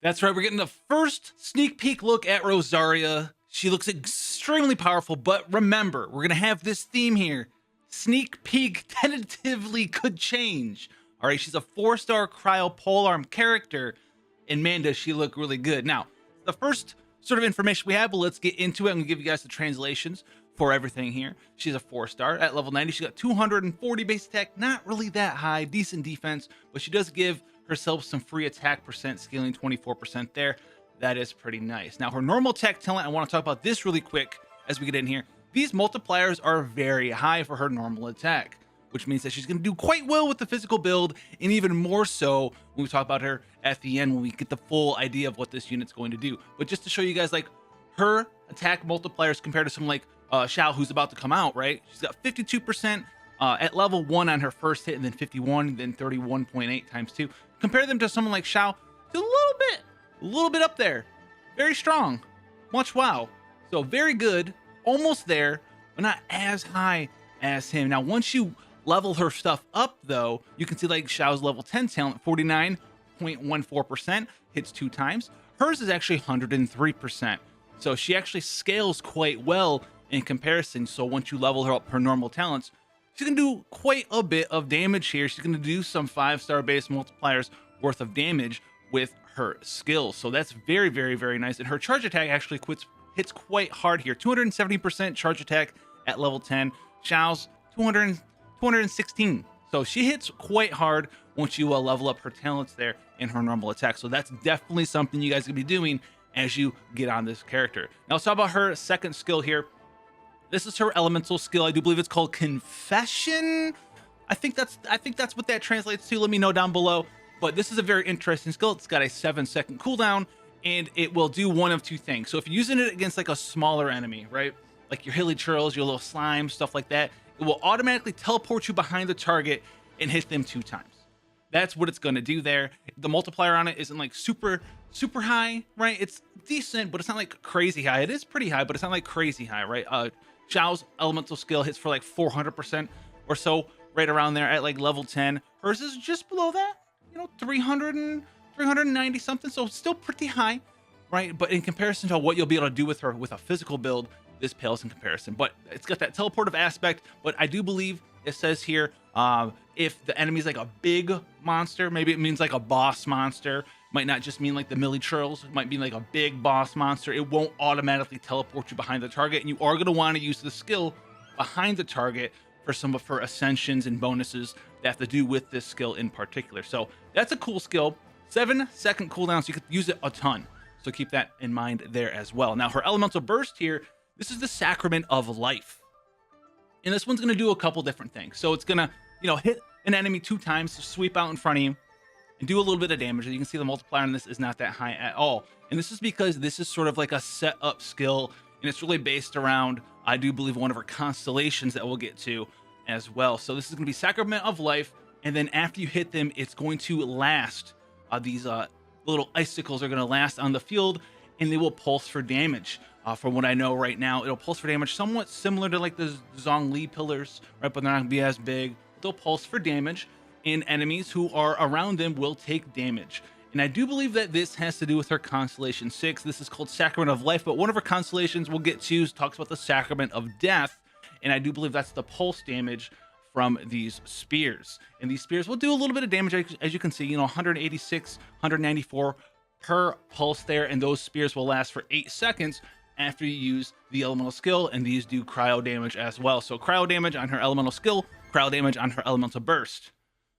That's right, we're getting the first sneak peek look at Rosaria. She looks extremely powerful, but remember, we're gonna have this theme here. Sneak peek tentatively could change. All right, she's a 4-star Cryo Polearm character, and man, does she look really good. Now, the first sort of information we have, but let's get into it. I'm gonna give you guys the translations for everything here. She's a 4-star at level 90. She got 240 base attack, not really that high, decent defense, but she does give herself some free attack percent, scaling 24% there. That is pretty nice. Now, her normal attack talent, I want to talk about this really quick as we get in here. These multipliers are very high for her normal attack, which means that she's going to do quite well with the physical build, and even more so when we talk about her at the end when we get the full idea of what this unit's going to do. But just to show you guys, like, her attack multipliers compared to someone like Xiao, who's about to come out, right? She's got 52% at level 1 on her first hit, and then 51, then 31.8 times 2. Compare them to someone like Xiao, to a little bit up there. Very strong. Much wow. So very good. Almost there, but not as high as him. Now, once you level her stuff up, though, you can see like Xiao's level 10 talent, 49.14%, hits 2 times. Hers is actually 103%. So she actually scales quite well in comparison. So once you level her up her normal talents, she's going to do quite a bit of damage here. She's going to do some 5-star base multipliers worth of damage with her skills. So that's very, very, very nice. And her charge attack actually hits quite hard here. 270% charge attack at level 10. Xiao's 216. So she hits quite hard once you level up her talents there in her normal attack. So that's definitely something you guys can be doing as you get on this character. Now let's talk about her second skill here. This is her elemental skill. I do believe it's called Confession. I think that's what that translates to. Let me know down below. But this is a very interesting skill. It's got a 7-second cooldown, and it will do one of two things. So if you're using it against like a smaller enemy, right? Like your hilly churls, your little slime, stuff like that, it will automatically teleport you behind the target and hit them 2 times. That's what it's going to do there. The multiplier on it isn't like super high, right? It's decent, but it's not like crazy high. It is pretty high, but it's not like crazy high, right? Xiao's elemental skill hits for like 400% or so, right around there at like level 10. Hers is just below that, 390 something, so still pretty high, right? But in comparison to what you'll be able to do with her with a physical build, this pales in comparison. But it's got that teleportive aspect. But I do believe it says here, if the enemy's like a big monster, maybe it means like a boss monster. Might not just mean like the Millie Churls. It might be like a big boss monster. It won't automatically teleport you behind the target, and you are going to want to use the skill behind the target for some of her ascensions and bonuses that have to do with this skill in particular. So that's a cool skill. 7-second cooldown, so you could use it a ton. So keep that in mind there as well. Now her elemental burst here, this is the Sacrament of Life. And this one's going to do a couple different things. So it's going to, hit an enemy 2 times, to sweep out in front of you, and do a little bit of damage. You can see the multiplier on this is not that high at all. And this is because this is sort of like a set up skill, and it's really based around, I do believe, one of her constellations that we'll get to as well. So this is going to be Sacrament of Life, and then after you hit them, it's going to last. These little icicles are going to last on the field, and they will pulse for damage. From what I know right now, it'll pulse for damage somewhat similar to like the Zhongli pillars, right? But they're not going to be as big. They'll pulse for damage, and enemies who are around them will take damage. And I do believe that this has to do with her Constellation 6. This is called Sacrament of Life, but one of her constellations we'll get to talks about the Sacrament of Death, and I do believe that's the pulse damage from these spears. And these spears will do a little bit of damage, as you can see, 186, 194 per pulse there, and those spears will last for 8 seconds after you use the elemental skill, and these do cryo damage as well. So cryo damage on her elemental skill, cryo damage on her elemental burst.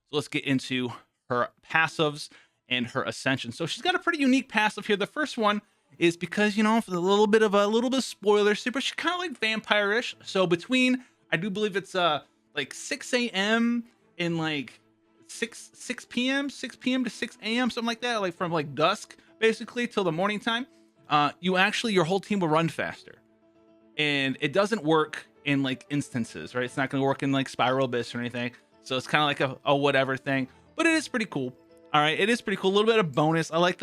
So let's get into her passives and her ascension. So she's got a pretty unique passive here. The first one is because, for a little bit of spoiler, super, she's kind of like vampire-ish. So between, I do believe it's like 6 a.m. and like 6 p.m. to 6 a.m., something like that, like from like dusk basically till the morning time, your whole team will run faster. And it doesn't work in like instances, right? It's not going to work in like Spiral Abyss or anything. So it's kind of like a whatever thing, but it is pretty cool. All right, it is pretty cool. A little bit of bonus. I like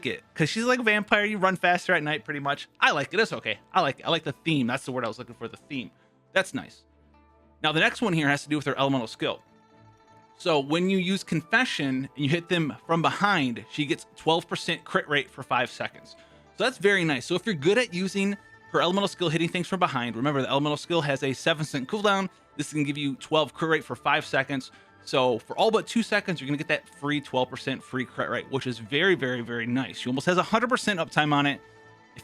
it because she's like a vampire. You run faster at night, pretty much. I like it. It's okay. I like it. I like the theme. That's the word I was looking for. The theme. That's nice. Now the next one here has to do with her elemental skill. So when you use Confession and you hit them from behind, she gets 12% crit rate for 5 seconds. So that's very nice. So if you're good at using her elemental skill hitting things from behind, remember the elemental skill has a 7-second cooldown. This can give you 12 crit rate for 5 seconds. So for all but 2 seconds, you're gonna get that free 12% free crit rate, which is very, very, very nice. She almost has 100% uptime on it.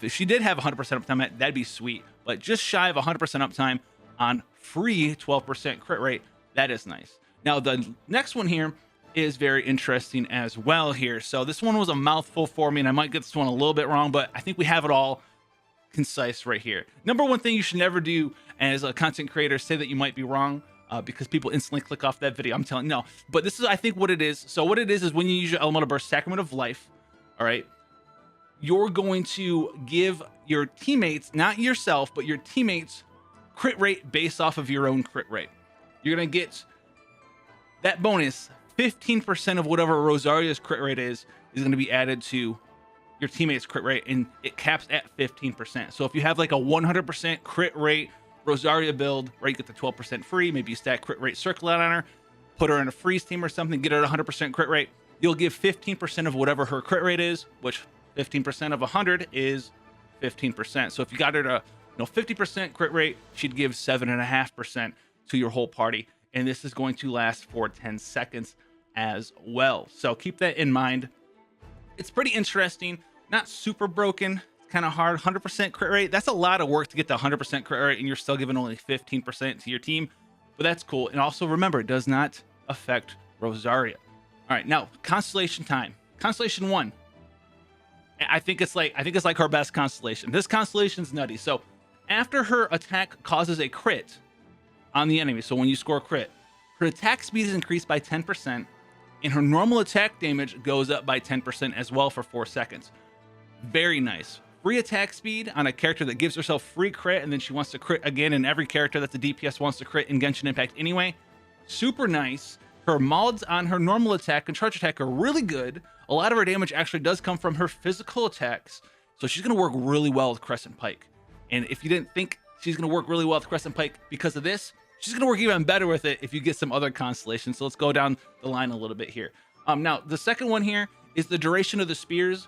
If she did have 100% uptime on it, that'd be sweet. But just shy of 100% uptime on free 12% crit rate, that is nice. Now the next one here is very interesting as well here. So this one was a mouthful for me, and I might get this one a little bit wrong, but I think we have it all concise right here. Number one thing you should never do as a content creator, say that you might be wrong, because people instantly click off that video. I'm telling you, no. But this is, I think, what it is. So what it is when you use your Elemental Burst Sacrament of Life, all right, you're going to give your teammates, not yourself, but your teammates, crit rate based off of your own crit rate. You're going to get that bonus, 15% of whatever Rosaria's crit rate is going to be added to your teammates' crit rate, and it caps at 15%. So if you have like a 100% crit rate Rosaria build, right, you get the 12% free, maybe you stack crit rate circle out on her, put her in a freeze team or something, get her at 100% crit rate, you'll give 15% of whatever her crit rate is, which 15% of 100 is 15%. So if you got her to 50% crit rate, she'd give 7.5% to your whole party. And this is going to last for 10 seconds as well. So keep that in mind. It's pretty interesting, not super broken. It's kind of hard. 100% crit rate, that's a lot of work to get to 100% crit rate, and you're still giving only 15% to your team. But that's cool. And also remember, it does not affect Rosaria. All right, now Constellation time. Constellation 1. I think it's like her best constellation. This constellation's nutty. So after her attack causes a crit on the enemy, so when you score a crit, her attack speed is increased by 10%, and her normal attack damage goes up by 10% as well for 4 seconds. Very nice. Free attack speed on a character that gives herself free crit, and then she wants to crit again, and every character that's a DPS wants to crit in Genshin Impact anyway. Super nice. Her mods on her normal attack and charge attack are really good. A lot of her damage actually does come from her physical attacks, so she's going to work really well with Crescent Pike. And if you didn't think she's going to work really well with Crescent Pike because of this, she's going to work even better with it if you get some other constellations. So let's go down the line a little bit here. Now, the second one here is the duration of the spears.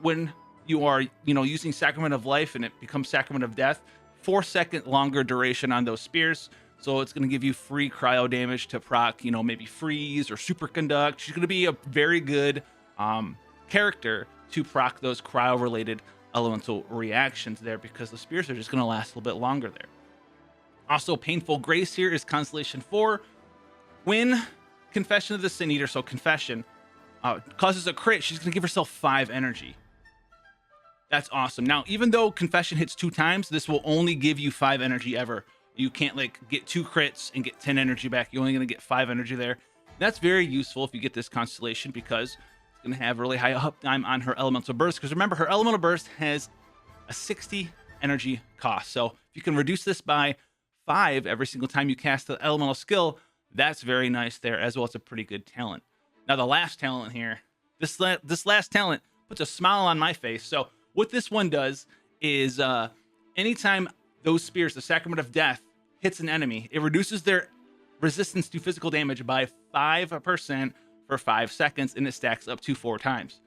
When you are, using Sacrament of Life and it becomes Sacrament of Death, 4-second longer duration on those spears. So it's going to give you free cryo damage to proc, maybe freeze or superconduct. She's going to be a very good character to proc those cryo-related elemental reactions there, because the spears are just going to last a little bit longer there. Also, Painful Grace here is Constellation 4. When Confession of the Sin Eater, so Confession, causes a crit, she's going to give herself 5 energy. That's awesome. Now, even though Confession hits 2 times, this will only give you 5 energy ever. You can't get 2 crits and get 10 energy back. You're only going to get 5 energy there. That's very useful if you get this constellation, because it's going to have really high uptime on her elemental burst. Because remember, her elemental burst has a 60 energy cost. So if you can reduce this by 5 every single time you cast the elemental skill, that's very nice there as well. It's a pretty good talent. Now the last talent here, this last talent puts a smile on my face. So what this one does is anytime those spears, the Sacrament of Death, hits an enemy, it reduces their resistance to physical damage by 5% for 5 seconds, and it stacks up to 4 times.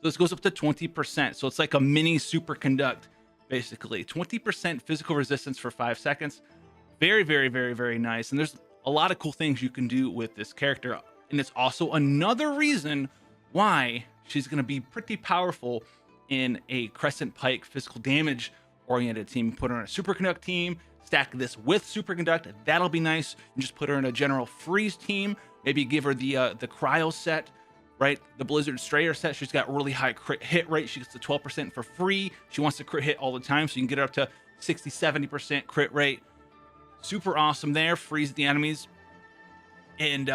So this goes up to 20%. So it's like a mini superconduct, basically. 20% physical resistance for 5 seconds. Very, very, very, very nice. And there's a lot of cool things you can do with this character. And it's also another reason why she's going to be pretty powerful in a Crescent Pike physical damage oriented team. Put her in a superconduct team, stack this with superconduct, that'll be nice. And just put her in a general freeze team. Maybe give her the cryo set, right? The Blizzard Strayer set. She's got really high crit hit rate. She gets the 12% for free. She wants to crit hit all the time, so you can get her up to 60-70% crit rate. Super awesome there. Freeze the enemies, and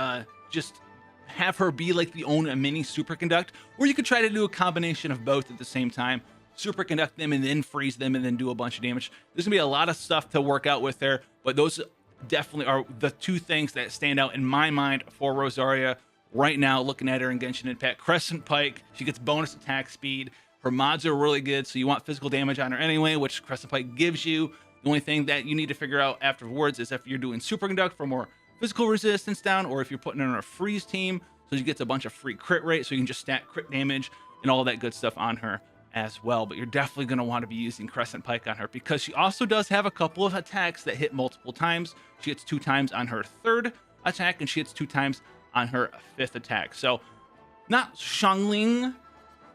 just have her be like the own a mini superconduct, or you could try to do a combination of both at the same time. Superconduct them and then freeze them and then do a bunch of damage. There's gonna be a lot of stuff to work out with there, but those definitely are the 2 things that stand out in my mind for Rosaria right now. Looking at her in Genshin Impact, Crescent Pike, she gets bonus attack speed. Her mods are really good, so you want physical damage on her anyway, which Crescent Pike gives you. The only thing that you need to figure out afterwards is if you're doing superconduct for more physical resistance down, or if you're putting her on a freeze team, so she gets a bunch of free crit rate, so you can just stack crit damage and all that good stuff on her as well. But you're definitely going to want to be using Crescent Pike on her because she also does have a couple of attacks that hit multiple times. She hits 2 times on her 3rd attack, and she hits 2 times on her 5th attack. So not Xiangling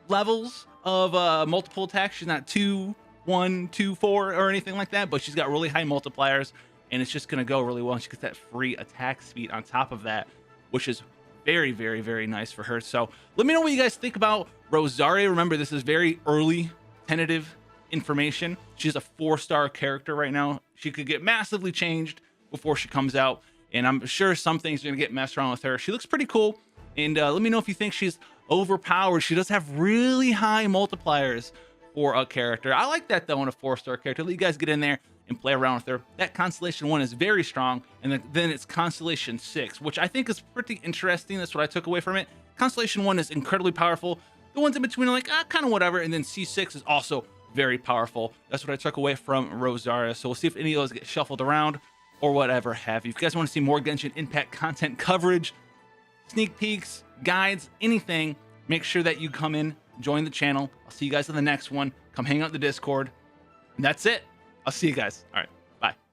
levels of multiple attacks. She's not 2, 1, 2, 4 or anything like that, but she's got really high multipliers, and it's just going to go really well. And she gets that free attack speed on top of that, which is very, very, very nice for her. So let me know what you guys think about Rosaria. Remember, this is very early, tentative information. She's a 4-star character right now. She could get massively changed before she comes out, and I'm sure some things are going to get messed around with her. She looks pretty cool, and let me know if you think she's overpowered. She does have really high multipliers for a character. I like that, though, in a 4-star character. Let you guys get in there and play around with her. That Constellation 1 is very strong, and then it's Constellation 6, which I think is pretty interesting. That's what I took away from it. Constellation 1 is incredibly powerful. The ones in between are like, kind of whatever, and then C6 is also very powerful. That's what I took away from Rosaria. So we'll see if any of those get shuffled around or whatever have you. If you guys want to see more Genshin Impact content coverage, sneak peeks, guides, anything, make sure that you come in, join the channel. I'll see you guys in the next one. Come hang out in the Discord. And that's it. I'll see you guys. All right.